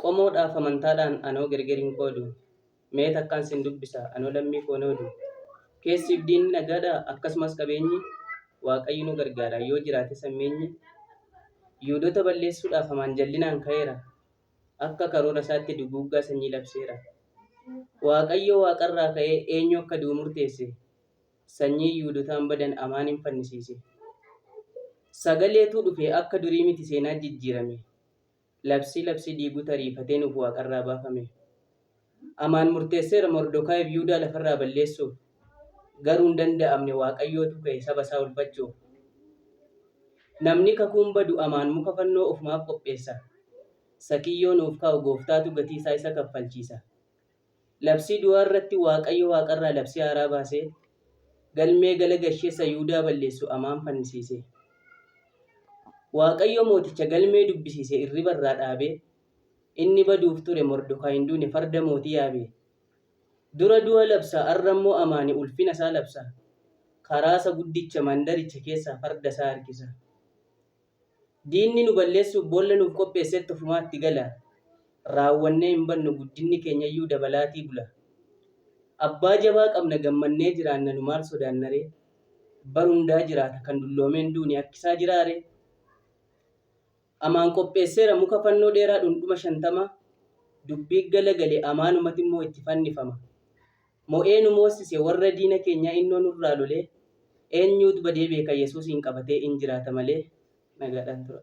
Qomoodhaaf amantaadhaan anoo gargar hin qoodu. Mee takkaan sin dubbisa anoo lammii koonoodu. Keessiif diinni nagaadhaa akkasumas qabeenyi Waaqayyo nu gargaara yoo jiraate sammeenyi. Yihuudoota balleessuudhaaf hamaan jallinaan ka'eera. Akka karoora isaatti duguuggaa sanyii labseera. Waaqayyo waaqarraa ka'ee eenyu akka du'u murteesse. Sanyii Yihuudootaan badan amaan hin fannisiise. Sagaleetu dhufe akka durii miti seenaa jijjiirame. Labsii diiguu tariifatee nuuf waaqarraa baafame. Amaan murteesseera Mordokaayiif Yihuudaa lafarraa balleessuuf. Garuu hin danda'amne Waaqayyootu ka'e saba isaa oolfachuuf. Namni kakuun badu amaan muka fannoo ofumaaf qopheessa. Sakiyyoo nuuf kaa'u gooftaatu gatii isaa isa kaffalchiisa. Labsii du'aa irratti Waaqayyo waaqarraa labsii haaraa baasee galmee gala gasheessa Yihuudaa balleessu amaan fannisiise. Waaqayyo mooticha galmee dubbisiise irribarraa dhaabee inni baduuf ture Mordokaayi hin duune farda mootii yaabee. Dura du'a labsa arrammoo amaani ulfina isaa labsa. Karaasa guddicha mandaricha keessaa farda isaa harkisa. Diinni nu balleessuuf boolla nuuf qopheessetti ofumaatti gala. Raawwannee hin bannu guddinni keenyayyuu dabalaatii bula. Abbaa jabaa qabna gammannee jiraanna nu maal sodaannaree. Bar hundaa jiraata kan dulloomeen duuni akkisaa jiraare. Amaan qopheesseera muka fannoo dheeraa dhundhuma 50. Dubbii galagale amaanumatti immoo itti fannifama. Mo'ee nu moosise warra diina keenya innoo nurraa lolee eenyuutu badee beeka Yesuusiin qabatee in jiraata malee nagaadhaan tura.